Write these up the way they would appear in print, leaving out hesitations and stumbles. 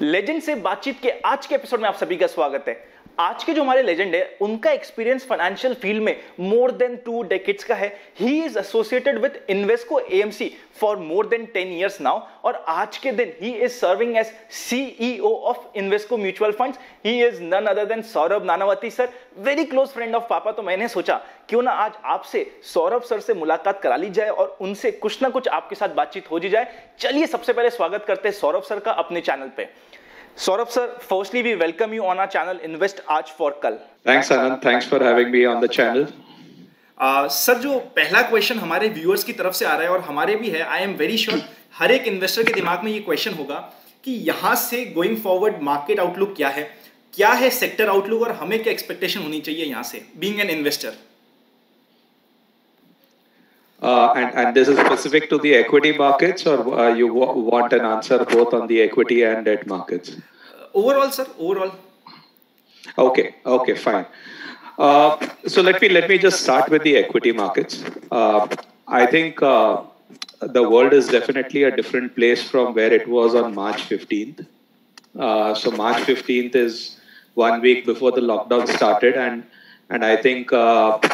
Legend से बातचीत के आज के एपिसोड में आप सभी का स्वागत है। आज के जो हमारे लेजेंड है उनका एक्सपीरियंस फाइनेंशियल फील्ड में मोर देन 2 डेकेड्स का है। He is associated with Invesco AMC for more than 10 years now और आज के दिन he is serving as CEO of Invesco mutual funds. He is none other than Saurabh Nanavati sir, very close friend of पापा। तो मैंने सोचा क्यों ना आज आपसे सौरभ सर से मुलाकात करा ली जाए और उनसे कुछ ना कुछ आपके साथ बातचीत हो जी जाए। चलिए सबसे पहले स्वागत करते हैं सौरभ सर का अपने चैनल पे। Saurabh sir, firstly we welcome you on our channel Invest Aaj for Kal. Thanks Anand, thanks for having me on the channel. Sir जो पहला क्वेश्चन हमारे व्यूअर्स की तरफ से आ रहा है और हमारे भी है, आई एम वेरी श्योर हर एक इन्वेस्टर के दिमाग में ये क्वेश्चन होगा कि यहाँ से गोइंग फॉरवर्ड मार्केट आउटलुक क्या है सेक्टर आउटलुक और हमें क्या एक्सपेक्टेशन होनी चाहिए यहाँ से being an investor. And this is specific to the equity markets, or you want an answer both on the equity and debt markets? Overall, sir. Overall. Okay, fine. So let me just start with the equity markets. I think the world is definitely a different place from where it was on March 15th. So March 15th is 1 week before the lockdown started, and I think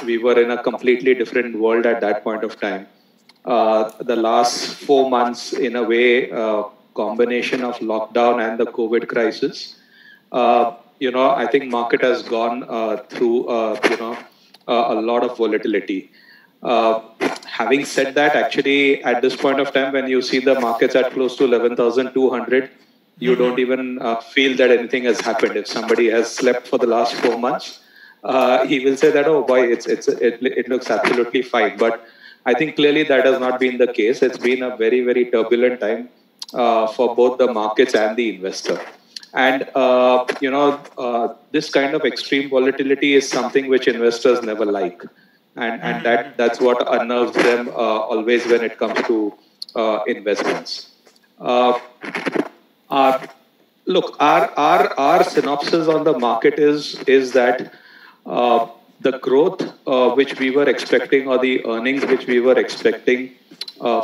we were in a completely different world at that point of time. The last 4 months, in a way, combination of lockdown and the COVID crisis, I think market has gone through, a lot of volatility. Having said that, actually, at this point of time, when you see the markets at close to 11,200, you don't even feel that anything has happened. If somebody has slept for the last 4 months, he will say that, oh boy, it looks absolutely fine. But I think clearly that has not been the case. It's been a very, very turbulent time for both the markets and the investor. And, this kind of extreme volatility is something which investors never like. And that's what unnerves them always when it comes to investments. Look, our synopsis on the market is that the growth which we were expecting, or the earnings which we were expecting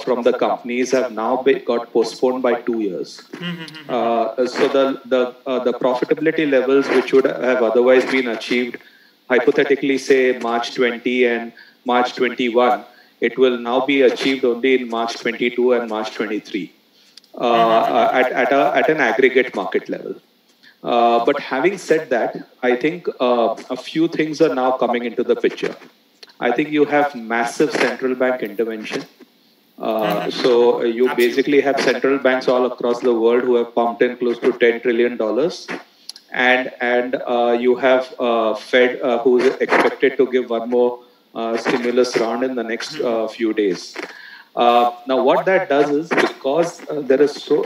from the companies, have now got postponed by 2 years. So the profitability levels which would have otherwise been achieved, hypothetically say March 20 and March 21, it will now be achieved only in March 22 and March 23 at an aggregate market level. But having said that, I think a few things are now coming into the picture. I think you have massive central bank intervention. So you basically have central banks all across the world who have pumped in close to $10 trillion. And you have Fed who is expected to give one more stimulus round in the next few days. Now, what that does is, because there is so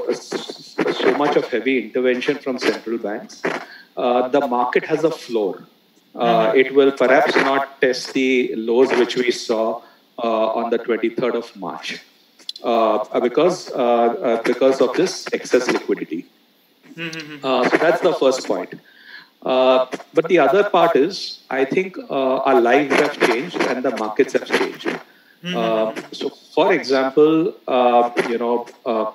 much of heavy intervention from central banks, the market has a floor. It will perhaps not test the lows which we saw on the 23rd of March because of this excess liquidity. So that's the first point. But the other part is, I think our lives have changed and the markets have changed. So, for example,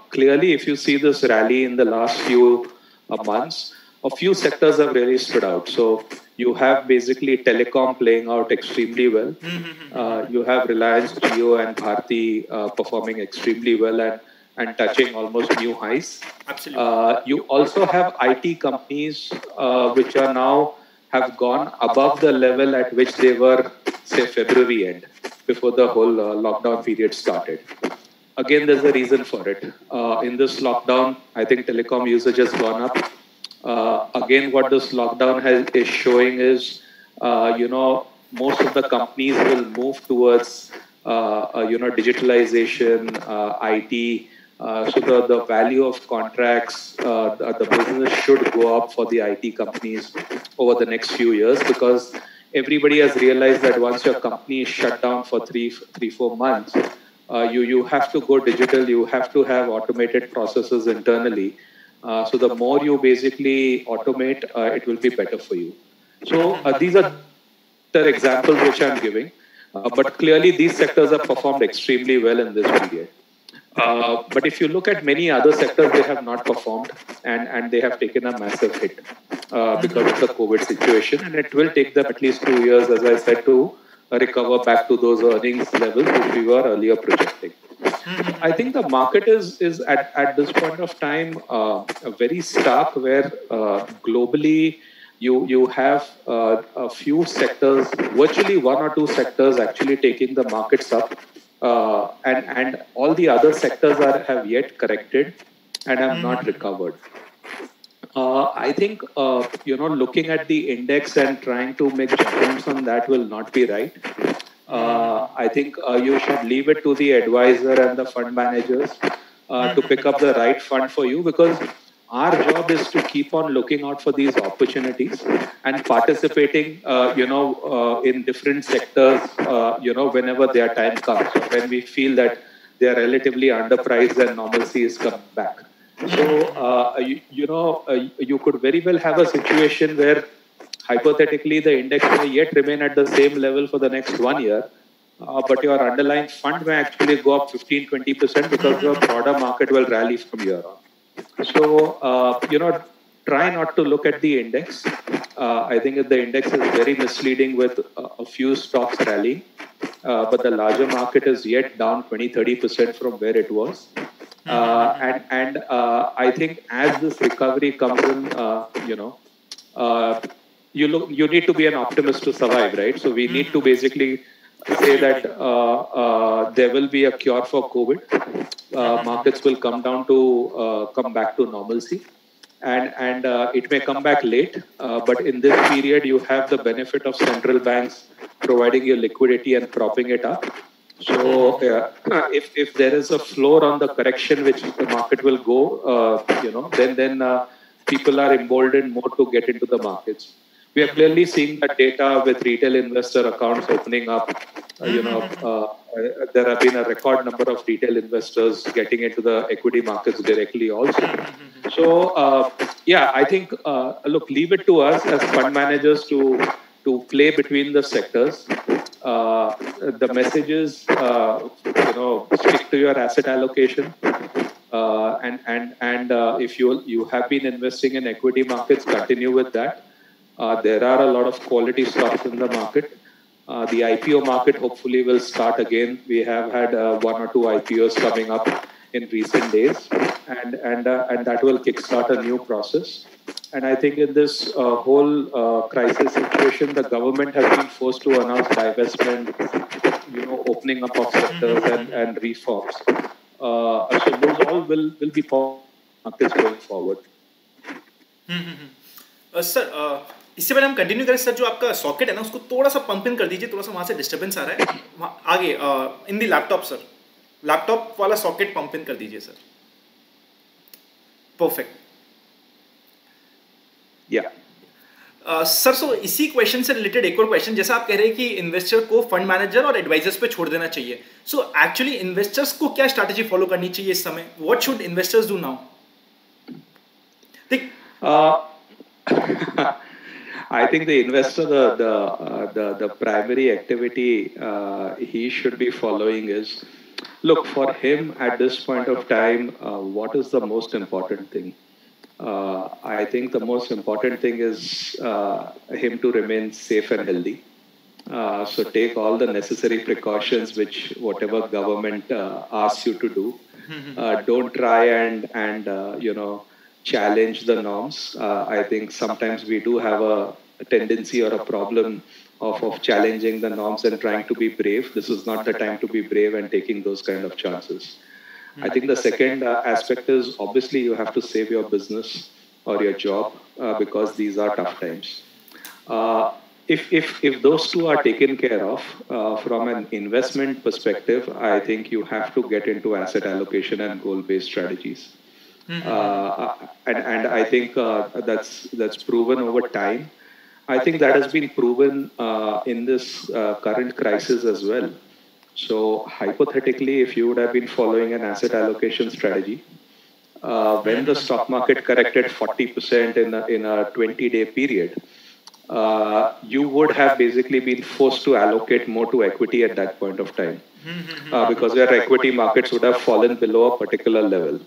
clearly, if you see this rally in the last few months, a few sectors have really stood out. So, you have basically telecom playing out extremely well. You have Reliance Jio and Bharti performing extremely well and touching almost new highs. Absolutely. You also have IT companies which are now have gone above the level at which they were, say, February end, before the whole lockdown period started. Again, there's a reason for it. In this lockdown, I think telecom usage has gone up. Again, what this lockdown is showing is, most of the companies will move towards, digitalization, IT. So the value of contracts, the business should go up for the IT companies over the next few years, because everybody has realized that once your company is shut down for 4 months, you have to go digital. You have to have automated processes internally. So the more you basically automate, it will be better for you. So these are the examples which I'm giving. But clearly, these sectors have performed extremely well in this period. But if you look at many other sectors, they have not performed, and they have taken a massive hit because of the COVID situation. And it will take them at least 2 years, as I said, to recover back to those earnings levels which we were earlier projecting. I think the market is at this point of time very stark, where globally you have a few sectors, virtually one or two sectors actually taking the markets up, and all the other sectors have yet corrected and have not recovered. I think looking at the index and trying to make judgments on that will not be right. I think you should leave it to the advisor and the fund managers to pick up the right fund for you, because our job is to keep on looking out for these opportunities and participating, in different sectors, whenever their time comes, when we feel that they are relatively underpriced and normalcy is coming back. So, you could very well have a situation where hypothetically the index may yet remain at the same level for the next 1 year, but your underlying fund may actually go up 15-20% because the broader market will rally from here on. So, try not to look at the index. I think the index is very misleading with a few stocks rallying, but the larger market is yet down 20-30% from where it was. And I think as this recovery comes in, you need to be an optimist to survive, right? So we need to basically say that there will be a cure for COVID. Markets will come back to normalcy, and it may come back late. But in this period, you have the benefit of central banks providing you liquidity and propping it up. So if there is a floor on the correction which the market will go, then people are emboldened more to get into the markets. We are clearly seeing that data with retail investor accounts opening up. There have been a record number of retail investors getting into the equity markets directly also. So, I think, leave it to us as fund managers to play between the sectors. The message is, stick to your asset allocation. And if you have been investing in equity markets, continue with that. There are a lot of quality stocks in the market. The IPO market hopefully will start again. We have had one or two IPOs coming up in recent days, and that will kickstart a new process. And I think in this whole crisis situation, the government has been forced to announce divestment, opening up of sectors and reforms. So those all will be markets going forward. Sir, इससे पहले हम continue करें sir, जो आपका socket है ना उसको थोड़ा सा पंप इन कर दीजिए, थोड़ा सा वहाँ से डिस्टर्बेंस आ रहा है आगे इन दी लैपटॉप सर, लैपटॉप वाला सॉकेट पंप इन कर दीजिए सर. परफेक्ट. सर, सो इसी क्वेश्चन से रिलेटेड एक और क्वेश्चन, जैसा आप कह रहे हैं कि इन्वेस्टर को फंड मैनेजर और एडवाइजर्स पे छोड़ देना चाहिए. सो एक्चुअली इन्वेस्टर्स को क्या स्ट्रैटेजी फॉलो करनी चाहिए इस समय? What should investors do now? I think the investor, the primary activity he should be following is, look, for him at this point of time, what is the most important thing? I think the most important thing is him to remain safe and healthy. So take all the necessary precautions, whatever government asks you to do. Don't try and challenge the norms. I think sometimes we do have a tendency or a problem of challenging the norms and trying to be brave. This is not the time to be brave and taking those kind of chances. I think the second aspect is, obviously you have to save your business or your job because these are tough times. If those two are taken care of from an investment perspective, I think you have to get into asset allocation and goal-based strategies. And I think that's proven over time. I think that has been proven in this current crisis as well. So hypothetically, if you would have been following an asset allocation strategy, when the stock market corrected 40% in a 20-day period, you would have basically been forced to allocate more to equity at that point of time. because your equity markets would have fallen below a particular level.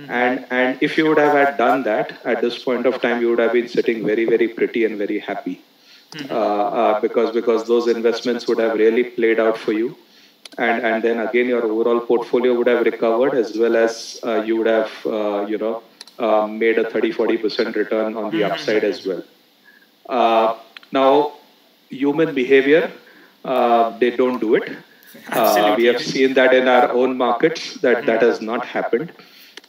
And if you would have had done that at this point of time, you would have been sitting very, very pretty and very happy, because those investments would have really played out for you. And then again, your overall portfolio would have recovered, as well as you would have, made a 30-40% return on the upside as well. Now, human behavior, they don't do it. We have seen that in our own markets that has not happened.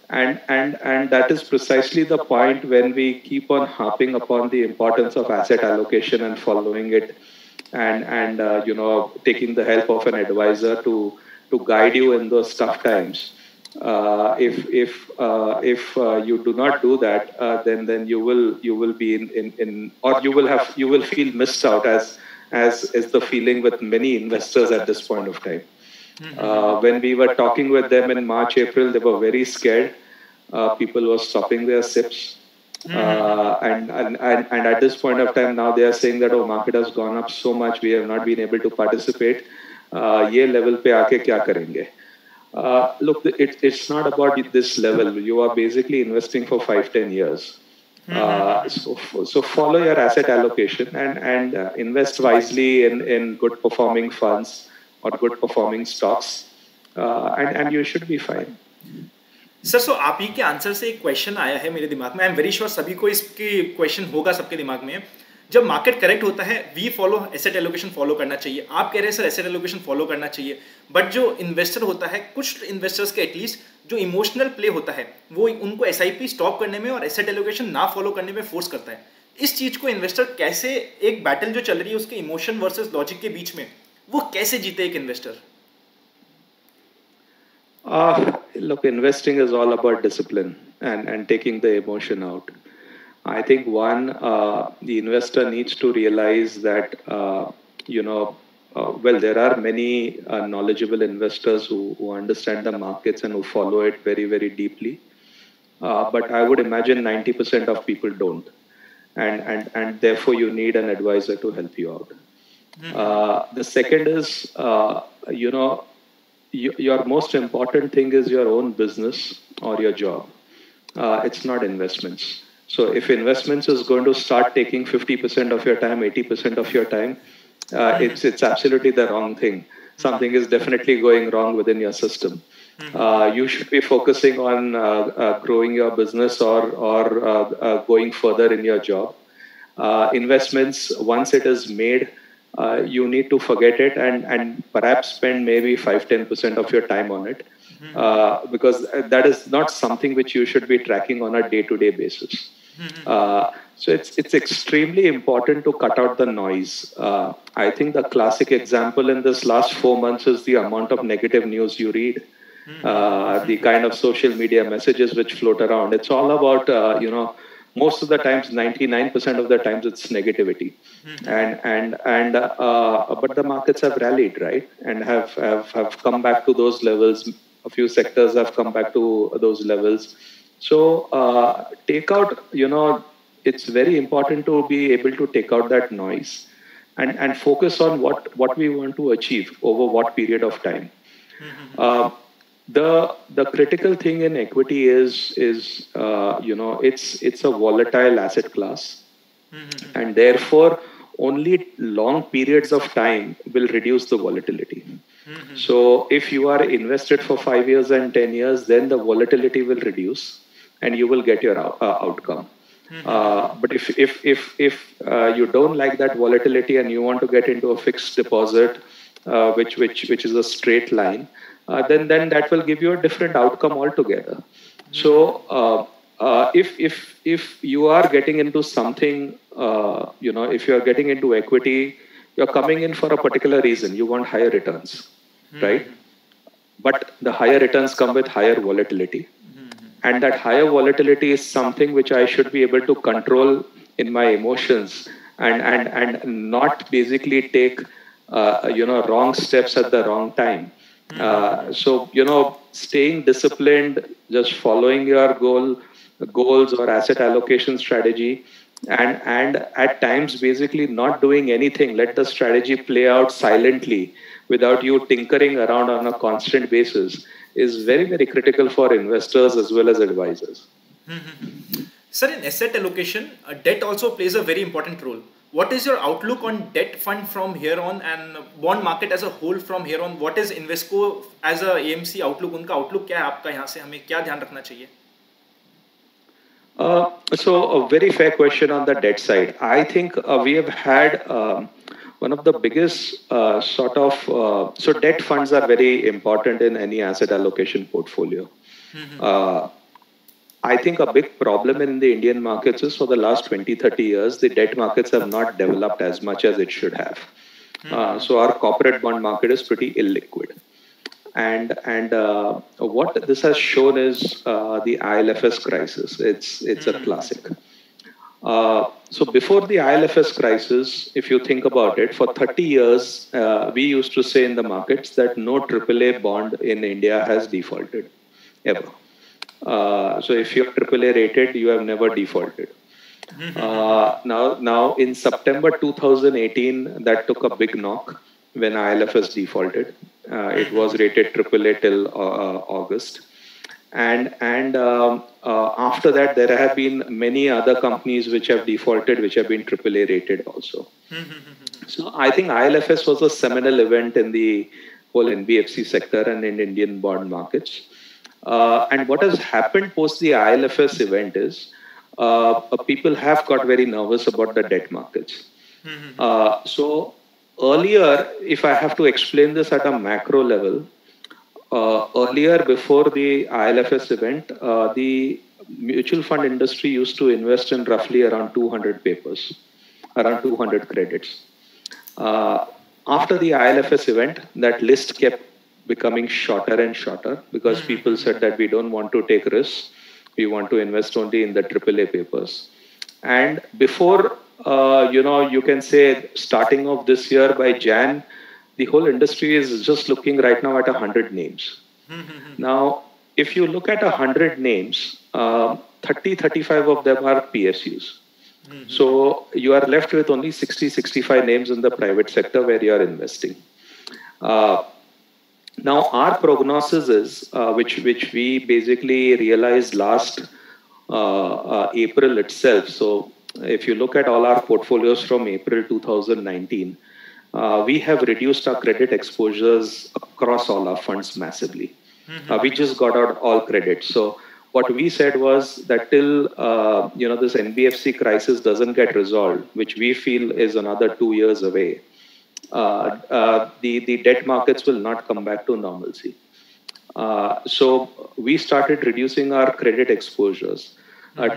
And that is precisely the point when we keep on harping upon the importance of asset allocation and following it, and taking the help of an advisor to guide you in those tough times. If you do not do that, then you will be in or you will feel missed out, as is the feeling with many investors at this point of time. When we were talking with them in March, April, they were very scared. People were stopping their SIPs. And at this point of time, now they are saying that, oh, market has gone up so much, we have not been able to participate. Ye level pe aake kya karenge? Look, it's not about this level. You are basically investing for 5-10 years. So follow your asset allocation and invest wisely in good performing funds or good performing stocks, and you should be fine. Sir, so आप ही के answer से एक question आया है मेरे दिमाग में. आई एम वेरी श्योर सभी को इसके क्वेश्चन होगा सबके दिमाग में. जब मार्केट करेक्ट होता है, we follow asset allocation follow करना चाहिए. आप कह रहे हैं सर एसेट एलोकेशन फॉलो करना चाहिए, बट जो इन्वेस्टर होता है, कुछ इन्वेस्टर्स के एटलीस्ट जो इमोशनल प्ले होता है, वो उनको एसआईपी स्टॉप करने में और एसेट एलोकेशन ना फॉलो करने में फोर्स करता है. इस चीज को इन्वेस्टर कैसे, एक बैटल जो चल रही है उसके इमोशन वर्सेस लॉजिक के बीच में, वो कैसे जीते एक investor? Look, investing is all about discipline and taking the emotion out. I think the investor needs to realize that, there are many knowledgeable investors who understand the markets and who follow it very, very deeply. But I would imagine 90% of people don't. And therefore you need an advisor to help you out. The second is, your most important thing is your own business or your job. It's not investments. So if investments is going to start taking 50% of your time, 80% of your time, it's absolutely the wrong thing. Something is definitely going wrong within your system. You should be focusing on growing your business or going further in your job. Investments, once it is made, you need to forget it and perhaps spend maybe 5-10% of your time on it, because that is not something which you should be tracking on a day-to-day basis. So it's extremely important to cut out the noise. I think the classic example in this last 4 months is the amount of negative news you read, the kind of social media messages which float around. It's all about, most of the times, 99% of the times, it's negativity. But the markets have rallied, right? And have come back to those levels. A few sectors have come back to those levels. So take out, it's very important to be able to take out that noise and focus on what we want to achieve over what period of time. The critical thing in equity is it's a volatile asset class, and therefore only long periods of time will reduce the volatility. So if you are invested for 5 years and 10 years, then the volatility will reduce and you will get your outcome. But if you don't like that volatility and you want to get into a fixed deposit, which is a straight line, then that will give you a different outcome altogether. So if you are getting into something, if you are getting into equity, you're coming in for a particular reason. You want higher returns, right? But the higher returns come with higher volatility. And that higher volatility is something which I should be able to control in my emotions and not basically take, wrong steps at the wrong time. So, staying disciplined, just following your goals or asset allocation strategy, and at times basically not doing anything. Let the strategy play out silently without you tinkering around on a constant basis is very, very critical for investors as well as advisors. Sir, in asset allocation, debt also plays a very important role. What is your outlook on debt fund from here on and bond market as a whole from here on? What is Invesco as a AMC outlook? उनका outlook क्या है आपका यहाँ से हमें क्या ध्यान रखना चाहिए? So a very fair question on the debt side. I think we have had one of the biggest so debt funds are very important in any asset allocation portfolio. I think a big problem in the Indian markets is for the last 20, 30 years, the debt markets have not developed as much as it should have. So our corporate bond market is pretty illiquid. And what this has shown is the IL&FS crisis. It's a classic. So before the IL&FS crisis, if you think about it, for 30 years, we used to say in the markets that no AAA bond in India has defaulted, ever. So if you're AAA rated, you have never defaulted. Now in September 2018, that took a big knock when IL&FS defaulted. It was rated AAA till August. And after that, there have been many other companies which have defaulted, which have been AAA rated also. So I think IL&FS was a seminal event in the whole NBFC sector and in Indian bond markets. And what has happened post the IL&FS event is people have got very nervous about the debt markets. So earlier, if I have to explain this at a macro level, earlier before the IL&FS event, the mutual fund industry used to invest in roughly around 200 papers, around 200 credits. After the IL&FS event, that list kept becoming shorter and shorter because people said that we don't want to take risks. We want to invest only in the AAA papers. And before, you can say starting of this year by Jan, the whole industry is just looking right now at 100 names. Now, if you look at 100 names, 30, 35 of them are PSUs. So you are left with only 60, 65 names in the private sector where you are investing. Now, our prognosis is, which we basically realized last April itself. So if you look at all our portfolios from April 2019, we have reduced our credit exposures across all our funds massively. We just got out all credit. So what we said was that till this NBFC crisis doesn't get resolved, which we feel is another 2 years away, the debt markets will not come back to normalcy. So we started reducing our credit exposures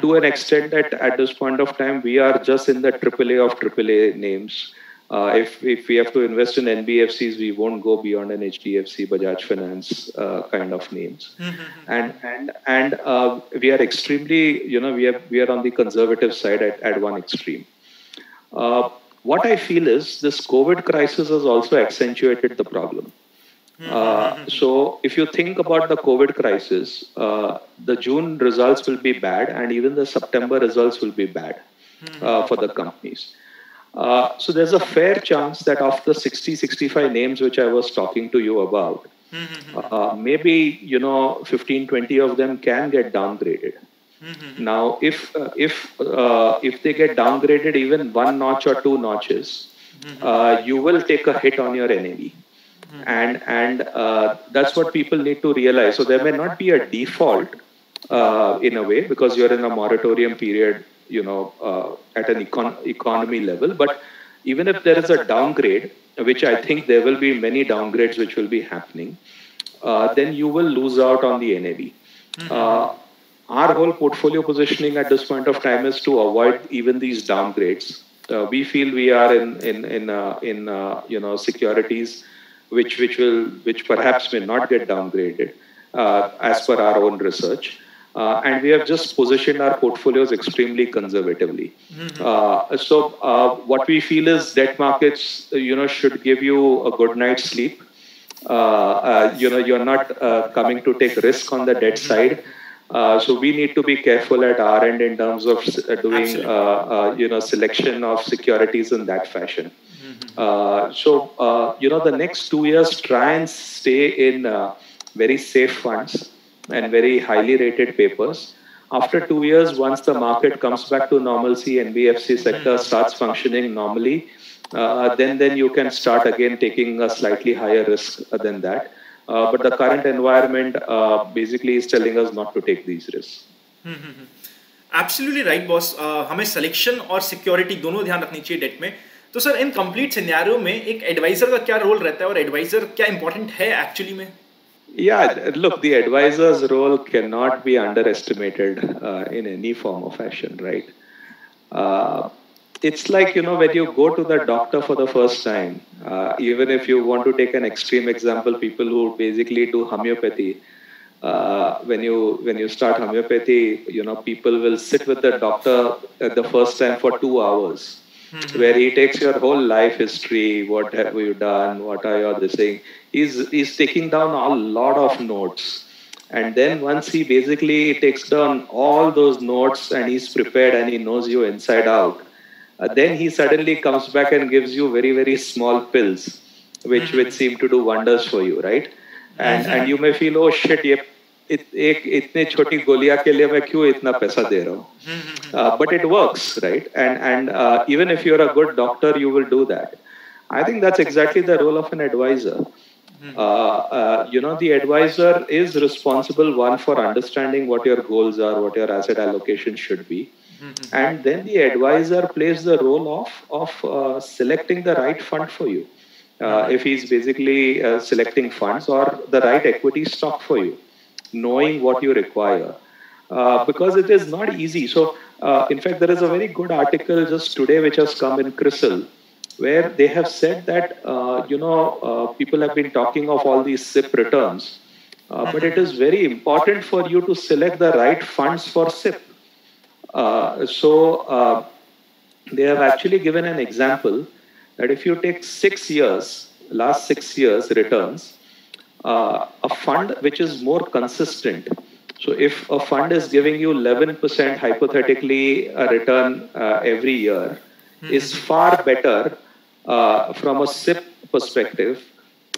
to an extent that at this point of time, we are just in the AAA of AAA names. If we have to invest in NBFCs, we won't go beyond an HDFC, Bajaj Finance kind of names. And we are extremely, we are on the conservative side at one extreme. What I feel is this COVID crisis has also accentuated the problem. So if you think about the COVID crisis, the June results will be bad and even the September results will be bad for the companies. So there's a fair chance that of the 60, 65 names which I was talking to you about, maybe, 15, 20 of them can get downgraded. Now, if they get downgraded even one notch or two notches, you will take a hit on your NAV. And that's what people need to realize. So there may not be a default in a way because you're in a moratorium period, at an economy level. But even if there is a downgrade, which I think there will be many downgrades which will be happening, then you will lose out on the NAV. Our whole portfolio positioning at this point of time is to avoid even these downgrades. We feel we are in securities which perhaps may not get downgraded as per our own research. And we have just positioned our portfolios extremely conservatively. So what we feel is debt markets, should give you a good night's sleep. You're not coming to take risk on the debt side. So we need to be careful at our end in terms of doing, selection of securities in that fashion. The next 2 years, try and stay in very safe funds and very highly rated papers. After 2 years, once the market comes back to normalcy, NBFC sector starts functioning normally, then you can start again taking a slightly higher risk than that. But the current environment basically is telling us not to take these risks. Absolutely right boss. हमें selection और security दोनों ध्यान रखनी चाहिए date में. तो sir in complete scenario में एक एडवाइजर का क्या रोल रहता है और एडवाइजर क्या इंपॉर्टेंट है एक्चुअली में? Yeah, look, the advisor's role cannot be underestimated in any form or fashion, right? It's like, when you go to the doctor for the first time, even if you want to take an extreme example, people who basically do homeopathy, when you start homeopathy, people will sit with the doctor at the first time for 2 hours, where he takes your whole life history, what have you done, what are you this thing. He's taking down a lot of notes. And then once he basically takes down all those notes and he's prepared and he knows you inside out, then he suddenly comes back and gives you very, very small pills, which seem to do wonders for you, right? And you may feel, oh shit, इतने छोटी गोलियां के लिए मैं क्यों इतना पैसा दे रहा हूँ? But it works, right? And even if you're a good doctor, you will do that. I think that's exactly the role of an advisor. The advisor is responsible, one, for understanding what your goals are, what your asset allocation should be. And then the advisor plays the role of selecting the right fund for you. If he's basically selecting funds or the right equity stock for you, knowing what you require. Because it is not easy. So, in fact, there is a very good article just today which has come in CRISIL, where they have said that, people have been talking of all these SIP returns. But it is very important for you to select the right funds for SIP. They have actually given an example that if you take last 6 years returns, a fund which is more consistent. So if a fund is giving you 11% hypothetically a return every year, is far better from a SIP perspective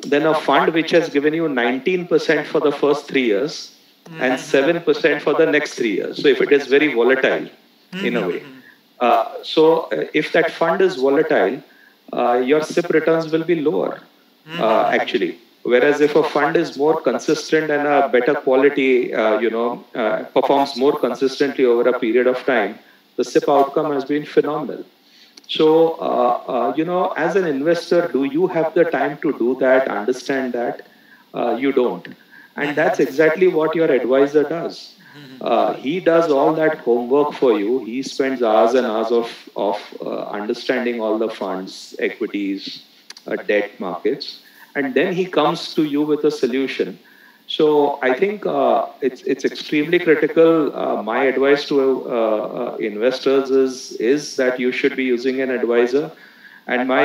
than a fund which has given you 19% for the first 3 years and 7% for the next 3 years. So if it is very volatile in a way. If that fund is volatile, your SIP returns will be lower actually. Whereas if a fund is more consistent and a better quality, performs more consistently over a period of time, the SIP outcome has been phenomenal. So, as an investor, do you have the time to do that, understand that? You don't. And that's exactly what your advisor does. He does all that homework for you. He spends hours and hours of understanding all the funds, equities, debt markets. And then he comes to you with a solution. So I think it's extremely critical. My advice to investors is that you should be using an advisor. And my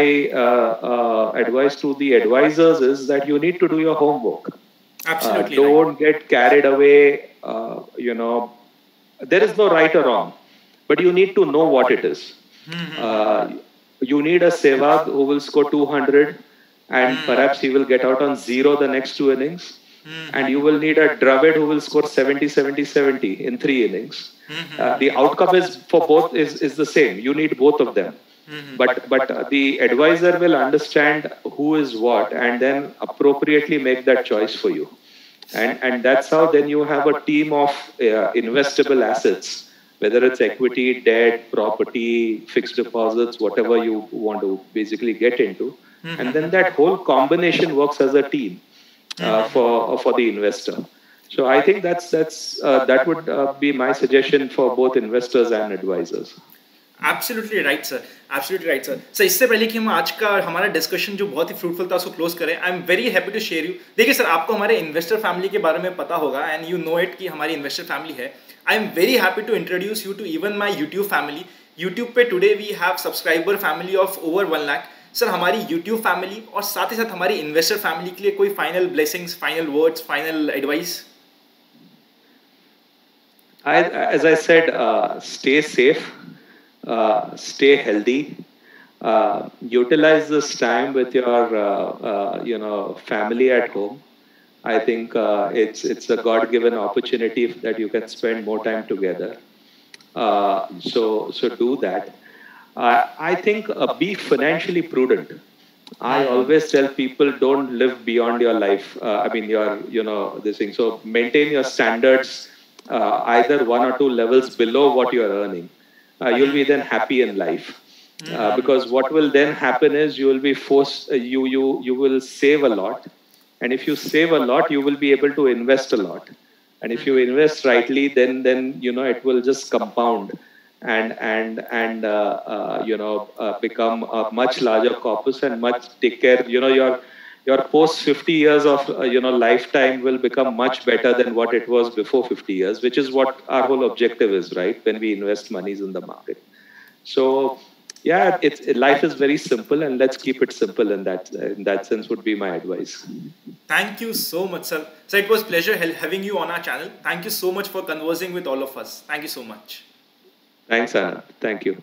advice to the advisors is that you need to do your homework. Absolutely. Don't get carried away. There is no right or wrong, but you need to know what it is. You need a Sehwag who will score 200. And perhaps he will get out on 0 the next 2 innings. And you will need a Dravid who will score 70, 70, 70 in 3 innings. The outcome is for both is the same. You need both of them. But the advisor will understand who is what and then appropriately make that choice for you. And that's how then you have a team of investable assets, whether it's equity, debt, property, fixed deposits, whatever you want to basically get into. And then that whole combination works as a team for the investor. So I think that would be my suggestion for both investors and advisors. Absolutely right, sir. Absolutely right, sir. So इससे पहले कि हम आज का हमारा discussion जो बहुत ही fruitful था उसको क्लोज करें, I am very happy to share you. देखिए सर, आपको हमारे इन्वेस्टर फैमिली के बारे में पता होगा एंड यू नो इट कि हमारी इन्वेस्टर फैमिली है. I am very happy to introduce you to even my YouTube family. YouTube पे today we have subscriber family of over 1 lakh. Sir, हमारी यूट्यूब फैमिली और साथ ही साथ हमारी इन्वेस्टर फैमिली के लिए कोई final blessings, final words, final advice? As I said, stay safe, stay healthy, Utilize this time with your family at home. I think it's a God-given opportunity that you can spend more time together. So do that. I think be financially prudent. I always tell people, don't live beyond your life. I mean, this thing. So maintain your standards, either one or two levels below what you're earning. You'll be then happy in life. Because what will then happen is you will be forced, you will save a lot. And if you save a lot, you will be able to invest a lot. And if you invest rightly, then it will just compound and become a much larger corpus and much take care. Your post 50 years of lifetime will become much better than what it was before 50 years, which is what our whole objective is, right? When we invest monies in the market. So yeah, life is very simple, and let's keep it simple. In that sense, would be my advice. Thank you so much, sir. So it was pleasure having you on our channel. Thank you so much for conversing with all of us. Thank you so much. Thanks, Anand. Thank you.